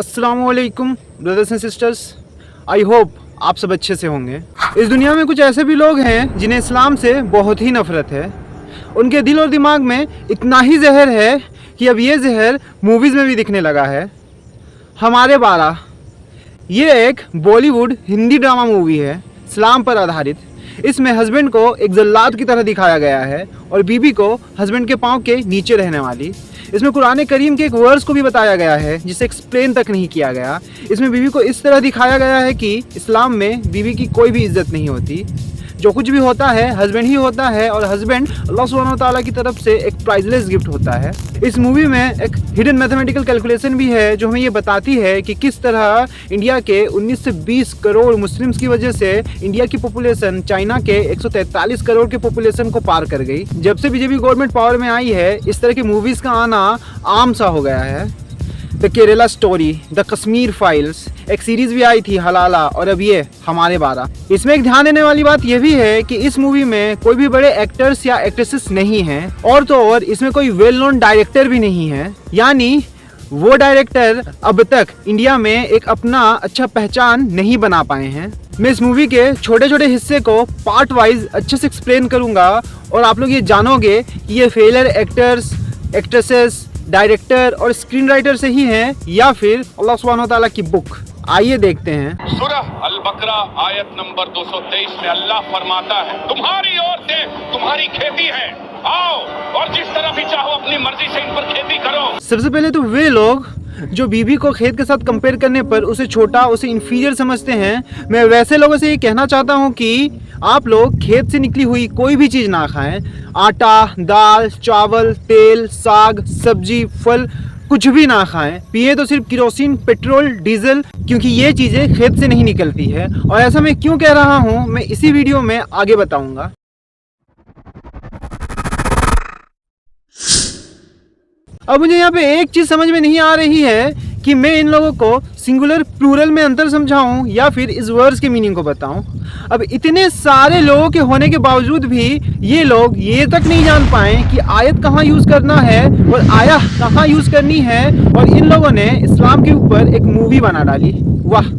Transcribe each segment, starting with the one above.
अस्सलामुअलैकुम brothers and sisters, I hope आप सब अच्छे से होंगे। इस दुनिया में कुछ ऐसे भी लोग हैं जिन्हें इस्लाम से बहुत ही नफ़रत है। उनके दिल और दिमाग में इतना ही जहर है कि अब ये जहर मूवीज़ में भी दिखने लगा है। हमारे 12 ये एक बॉलीवुड हिंदी ड्रामा मूवी है, इस्लाम पर आधारित। इसमें हस्बैंड को एक जल्लाद की तरह दिखाया गया है और बीबी को हस्बैंड के पाँव के नीचे रहने वाली। इसमें कुरान करीम के एक वर्स को भी बताया गया है जिसे एक्सप्लेन तक नहीं किया गया। इसमें बीवी को इस तरह दिखाया गया है कि इस्लाम में बीवी की कोई भी इज्जत नहीं होती। जो कुछ भी होता है हस्बैंड ही होता है और हस्बैंड अल्लाह सुब्हानहू व तआला की तरफ से एक प्राइजलेस गिफ्ट होता है। इस मूवी में एक हिडन मैथमेटिकल कैलकुलेशन भी है जो हमें ये बताती है कि किस तरह इंडिया के 19 से 20 करोड़ मुस्लिम्स की वजह से इंडिया की पॉपुलेशन चाइना के 143 करोड़ के पॉपुलेशन को पार कर गई। जब से बीजेपी गवर्नमेंट पावर में आई है इस तरह की मूवीज़ का आना आम सा हो गया है। The Kerala story, the Kashmir files, एक सीरीज़ भी आई थी हलाला, और अब ये हमारे 12। इसमें एक ध्यान देने वाली बात यह भी है कि इस मूवी में कोई भी बड़े एक्टर्स या एक्ट्रेसेस नहीं हैं और तो और इसमें कोई वेल नोन डायरेक्टर भी नहीं है। यानी वो डायरेक्टर अब तक इंडिया में एक अपना अच्छा पहचान नहीं बना पाए हैं। मैं इस मूवी के छोटे छोटे हिस्से को पार्ट वाइज अच्छे से एक्सप्लेन करूँगा और आप लोग ये जानोगे कि ये फेलियर एक्टर्स, एक्ट्रेसेस, डायरेक्टर और स्क्रीन राइटर से ही हैं या फिर अल्लाह सुब्हानहू व तआला की बुक। आइए देखते हैं। सूरह अल बकरा आयत नंबर 223 में अल्लाह फरमाता है, तुम्हारी औरतें तुम्हारी खेती है, आओ और जिस तरह भी चाहो अपनी मर्जी से इन पर खेती करो। सबसे पहले तो वे लोग जो बीबी को खेत के साथ कंपेयर करने पर उसे छोटा, उसे इंफीरियर समझते हैं, मैं वैसे लोगों से ये कहना चाहता हूँ कि आप लोग खेत से निकली हुई कोई भी चीज़ ना खाएं। आटा, दाल, चावल, तेल, साग, सब्जी, फल कुछ भी ना खाएं। पिए तो सिर्फ केरोसिन, पेट्रोल, डीजल, क्योंकि ये चीज़ें खेत से नहीं निकलती है। और ऐसा मैं क्यों कह रहा हूँ मैं इसी वीडियो में आगे बताऊँगा। अब मुझे यहाँ पे एक चीज़ समझ में नहीं आ रही है कि मैं इन लोगों को सिंगुलर प्लूरल में अंतर समझाऊं या फिर इस वर्ड्स के मीनिंग को बताऊं। अब इतने सारे लोगों के होने के बावजूद भी ये लोग ये तक नहीं जान पाए कि आयत कहाँ यूज़ करना है और आया कहाँ यूज़ करनी है, और इन लोगों ने इस्लाम के ऊपर एक मूवी बना डाली। वाह!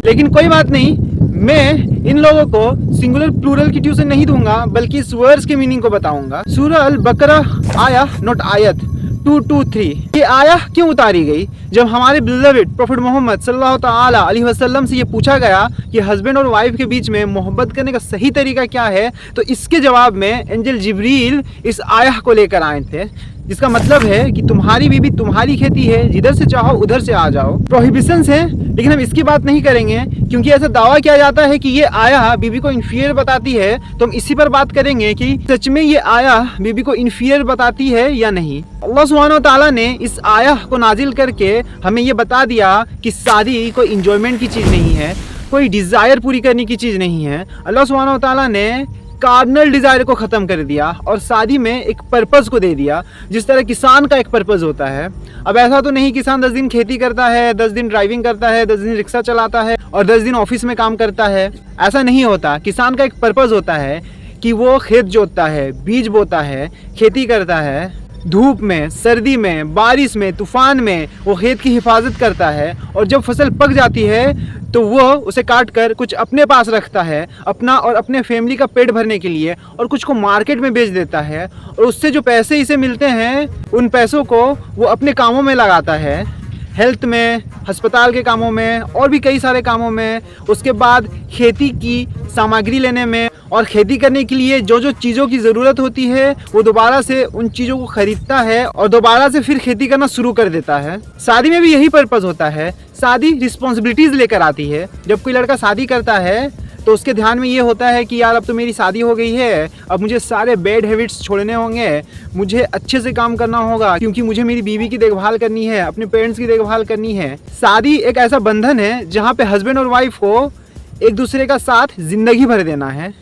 लेकिन कोई बात नहीं, मैं इन लोगों को सिंगुलर प्लूरल की ट्यूशन नहीं दूंगा बल्कि इस वर्ड्स के मीनिंग को बताऊंगा। सूरह अल बकरा आया नोट आयत 223 ये आया क्यों उतारी गई? जब हमारे बिलवेड प्रॉफेट मोहम्मद सल्लल्लाहु ताला अलैहि वसल्लम से ये पूछा गया कि हस्बैंड और वाइफ के बीच में मोहब्बत करने का सही तरीका क्या है, तो इसके जवाब में एंजल जिब्रील इस आया को लेकर आए थे, जिसका मतलब है कि तुम्हारी बीबी तुम्हारी खेती है, जिधर से चाहो उधर से आ जाओ। प्रोहिबिशंस है, लेकिन हम इसकी बात नहीं करेंगे क्योंकि ऐसा दावा किया जाता है कि ये आया बीबी को इन्फीरियर बताती है, तो हम इसी पर बात करेंगे कि सच में ये आया बीबी को इन्फीरियर बताती है या नहीं। अल्लाह सुब्हानहू व तआला ने इस आया को नाजिल करके हमें ये बता दिया कि शादी कोई इंजॉयमेंट की चीज़ नहीं है, कोई डिज़ायर पूरी करने की चीज़ नहीं है। अल्लाह सुब्हानहू व तआला ने कार्नल डिज़ायर को ख़त्म कर दिया और शादी में एक पर्पज़ को दे दिया, जिस तरह किसान का एक पर्पज़ होता है। अब ऐसा तो नहीं किसान 10 दिन खेती करता है, 10 दिन ड्राइविंग करता है, 10 दिन रिक्शा चलाता है और 10 दिन ऑफिस में काम करता है। ऐसा नहीं होता। किसान का एक पर्पज़ होता है कि वो खेत जोतता है, बीज बोता है, खेती करता है, धूप में, सर्दी में, बारिश में, तूफान में वो खेत की हिफाजत करता है, और जब फसल पक जाती है तो वो उसे काट कर कुछ अपने पास रखता है अपना और अपने फैमिली का पेट भरने के लिए, और कुछ को मार्केट में बेच देता है, और उससे जो पैसे इसे मिलते हैं उन पैसों को वो अपने कामों में लगाता है, हेल्थ में, अस्पताल के कामों में और भी कई सारे कामों में। उसके बाद खेती की सामग्री लेने में, और खेती करने के लिए जो जो चीज़ों की ज़रूरत होती है वो दोबारा से उन चीज़ों को ख़रीदता है और दोबारा से फिर खेती करना शुरू कर देता है। शादी में भी यही पर्पज़ होता है। शादी रिस्पॉन्सिबिलिटीज़ लेकर आती है। जब कोई लड़का शादी करता है तो उसके ध्यान में ये होता है कि यार अब तो मेरी शादी हो गई है, अब मुझे सारे बैड हैबिट्स छोड़ने होंगे, मुझे अच्छे से काम करना होगा क्योंकि मुझे मेरी बीवी की देखभाल करनी है, अपने पेरेंट्स की देखभाल करनी है। शादी एक ऐसा बंधन है जहाँ पे हस्बैंड और वाइफ को एक दूसरे का साथ ज़िंदगी भर देना है।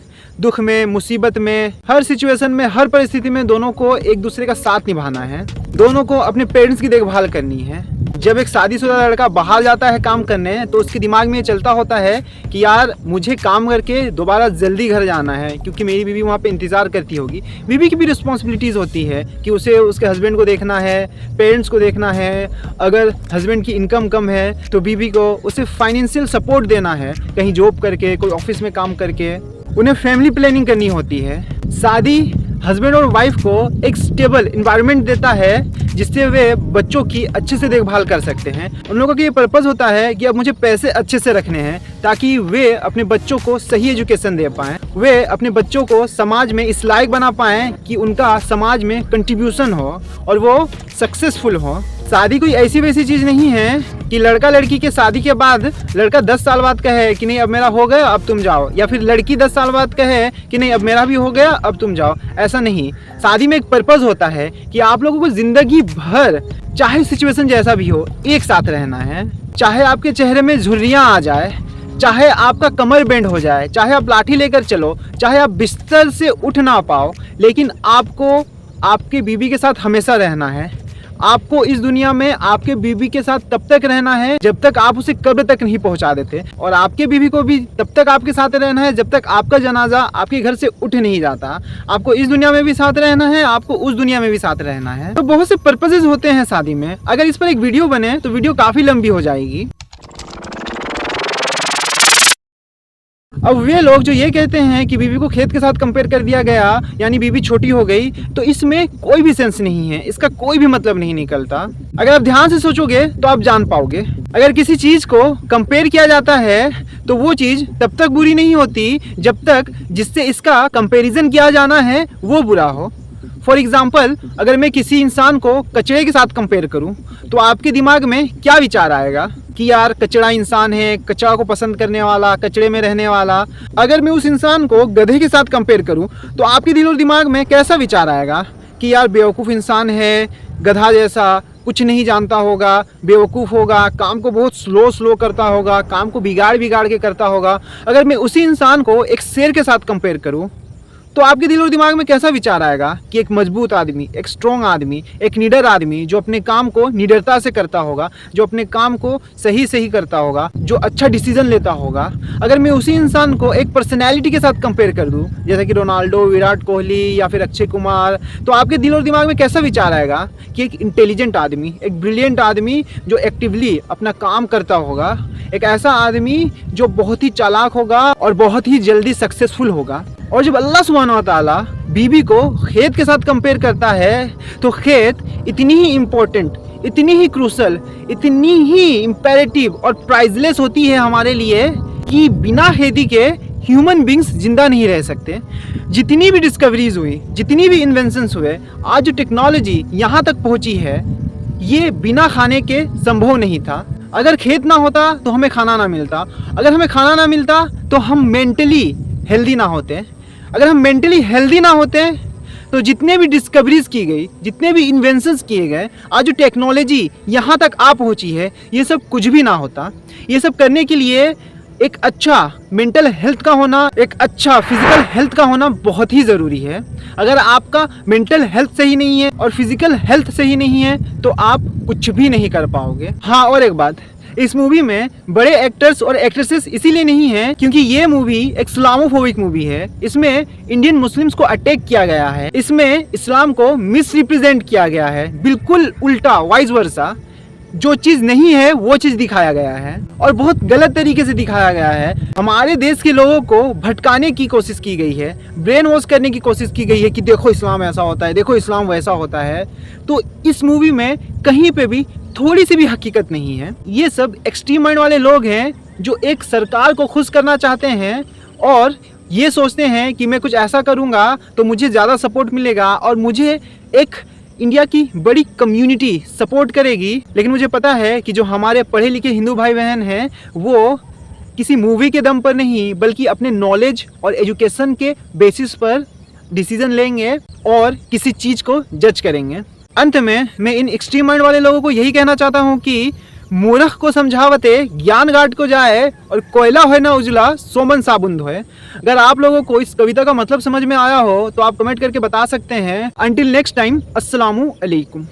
दुख में, मुसीबत में, हर सिचुएशन में, हर परिस्थिति में दोनों को एक दूसरे का साथ निभाना है, दोनों को अपने पेरेंट्स की देखभाल करनी है। जब एक शादीशुदा लड़का बाहर जाता है काम करने तो उसके दिमाग में ये चलता होता है कि यार मुझे काम करके दोबारा जल्दी घर जाना है, क्योंकि मेरी बीवी वहाँ पे इंतज़ार करती होगी। बीवी की भी रिस्पॉन्सिबिलिटीज़ होती है कि उसे उसके हस्बैंड को देखना है, पेरेंट्स को देखना है। अगर हस्बैंड की इनकम कम है तो बीवी को उसे फाइनेंशियल सपोर्ट देना है, कहीं जॉब करके, कोई ऑफिस में काम करके। उन्हें फैमिली प्लानिंग करनी होती है। शादी हस्बैंड और वाइफ को एक स्टेबल इन्वायरमेंट देता है जिससे वे बच्चों की अच्छे से देखभाल कर सकते हैं। उन लोगों का ये पर्पज़ होता है कि अब मुझे पैसे अच्छे से रखने हैं ताकि वे अपने बच्चों को सही एजुकेशन दे पाएँ, वे अपने बच्चों को समाज में इस लायक बना पाएँ कि उनका समाज में कंट्रीब्यूशन हो और वो सक्सेसफुल हो। शादी कोई ऐसी वैसी चीज़ नहीं है कि लड़का लड़की के शादी के बाद लड़का 10 साल बाद कहे कि नहीं अब मेरा हो गया अब तुम जाओ, या फिर लड़की 10 साल बाद कहे कि नहीं अब मेरा भी हो गया अब तुम जाओ। ऐसा नहीं, शादी में एक पर्पज़ होता है कि आप लोगों को ज़िंदगी भर चाहे सिचुएशन जैसा भी हो एक साथ रहना है। चाहे आपके चेहरे में झुर्रियाँ आ जाए, चाहे आपका कमर बेंड हो जाए, चाहे आप लाठी लेकर चलो, चाहे आप बिस्तर से उठ ना पाओ, लेकिन आपको आपके बीवी के साथ हमेशा रहना है। आपको इस दुनिया में आपके बीवी के साथ तब तक रहना है जब तक आप उसे कब्र तक नहीं पहुंचा देते, और आपके बीवी को भी तब तक आपके साथ रहना है जब तक आपका जनाजा आपके घर से उठ नहीं जाता। आपको इस दुनिया में भी साथ रहना है, आपको उस दुनिया में भी साथ रहना है। तो बहुत से पर्पसेस होते हैं शादी में। अगर इस पर एक वीडियो बने तो वीडियो काफ़ी लंबी हो जाएगी। अब वे लोग जो ये कहते हैं कि बीवी को खेत के साथ कंपेयर कर दिया गया यानी बीवी छोटी हो गई, तो इसमें कोई भी सेंस नहीं है, इसका कोई भी मतलब नहीं निकलता। अगर आप ध्यान से सोचोगे तो आप जान पाओगे। अगर किसी चीज़ को कंपेयर किया जाता है तो वो चीज़ तब तक बुरी नहीं होती जब तक जिससे इसका कंपैरिजन किया जाना है वो बुरा हो। फॉर एग्जाम्पल, अगर मैं किसी इंसान को कचरे के साथ कंपेयर करूं तो आपके दिमाग में क्या विचार आएगा कि यार कचरा इंसान है, कचरा को पसंद करने वाला, कचरे में रहने वाला। अगर मैं उस इंसान को गधे के साथ कंपेयर करूं तो आपके दिल और दिमाग में कैसा विचार आएगा कि यार बेवकूफ़ इंसान है, गधा जैसा, कुछ नहीं जानता होगा, बेवकूफ़ होगा, काम को बहुत स्लो करता होगा, काम को बिगाड़ के करता होगा। अगर मैं उसी इंसान को एक शेर के साथ कंपेयर करूं तो आपके दिल और दिमाग में कैसा विचार आएगा कि एक मजबूत आदमी, एक स्ट्रॉन्ग आदमी, एक निडर आदमी जो अपने काम को निडरता से करता होगा, जो अपने काम को सही करता होगा, जो अच्छा डिसीजन लेता होगा। अगर मैं उसी इंसान को एक पर्सनैलिटी के साथ कंपेयर कर दूं जैसे कि रोनाल्डो, विराट कोहली या फिर अक्षय कुमार, तो आपके दिल और दिमाग में कैसा विचार आएगा कि एक इंटेलिजेंट आदमी, एक ब्रिलियंट आदमी जो एक्टिवली अपना काम करता होगा, एक ऐसा आदमी जो बहुत ही चालाक होगा और बहुत ही जल्दी सक्सेसफुल होगा। और जब अल्लाह सुब्हानहू व तआला बीवी को खेत के साथ कंपेयर करता है तो खेत इतनी ही इम्पोर्टेंट, इतनी ही क्रूशल, इतनी ही इम्पेरेटिव और प्राइजलेस होती है हमारे लिए कि बिना खेती के ह्यूमन बींग्स जिंदा नहीं रह सकते। जितनी भी डिस्कवरीज हुई, जितनी भी इन्वेंशंस हुए, आज जो टेक्नोलॉजी यहाँ तक पहुँची है ये बिना खाने के संभव नहीं था। अगर खेत ना होता तो हमें खाना ना मिलता, अगर हमें खाना ना मिलता तो हम मेंटली हेल्दी ना होते, अगर हम मेंटली हेल्दी ना होते तो जितने भी डिस्कवरीज की गई, जितने भी इन्वेंशंस किए गए, आज जो टेक्नोलॉजी यहाँ तक आ पहुँची है, ये सब कुछ भी ना होता। ये सब करने के लिए एक अच्छा मेंटल हेल्थ का होना, एक अच्छा फिजिकल हेल्थ का होना बहुत ही ज़रूरी है। अगर आपका मेंटल हेल्थ सही नहीं है और फिजिकल हेल्थ सही नहीं है तो आप कुछ भी नहीं कर पाओगे। हाँ, और एक बात, इस मूवी में बड़े एक्टर्स और एक्ट्रेसेस इसीलिए नहीं हैं क्योंकि ये मूवी एक इस्लामोफोबिक मूवी है। इसमें इंडियन मुस्लिम्स को अटैक किया गया है, इसमें इस्लाम को मिस रिप्रेजेंट किया गया है, बिल्कुल उल्टा, वाइस वर्सा। जो चीज़ नहीं है वो चीज़ दिखाया गया है और बहुत गलत तरीके से दिखाया गया है। हमारे देश के लोगों को भटकाने की कोशिश की गई है, ब्रेन वॉश करने की कोशिश की गई है कि देखो इस्लाम ऐसा होता है, देखो इस्लाम वैसा होता है। तो इस मूवी में कहीं पे भी थोड़ी सी भी हकीकत नहीं है। ये सब एक्सट्रीम माइंड वाले लोग हैं जो एक सरकार को खुश करना चाहते हैं और ये सोचते हैं कि मैं कुछ ऐसा करूँगा तो मुझे ज़्यादा सपोर्ट मिलेगा और मुझे एक इंडिया की बड़ी कम्युनिटी सपोर्ट करेगी। लेकिन मुझे पता है कि जो हमारे पढ़े लिखे हिंदू भाई बहन हैं वो किसी मूवी के दम पर नहीं बल्कि अपने नॉलेज और एजुकेशन के बेसिस पर डिसीजन लेंगे और किसी चीज़ को जज करेंगे। अंत में मैं इन एक्सट्रीम माइंड वाले लोगों को यही कहना चाहता हूँ कि मूर्ख को समझावते ज्ञान गाट को जाए और कोयला है ना उजला सोमन साबुन धोए। अगर आप लोगों को इस कविता का मतलब समझ में आया हो तो आप कमेंट करके बता सकते हैं। अंटिल नेक्स्ट टाइम, अस्सलामु अलैकुम।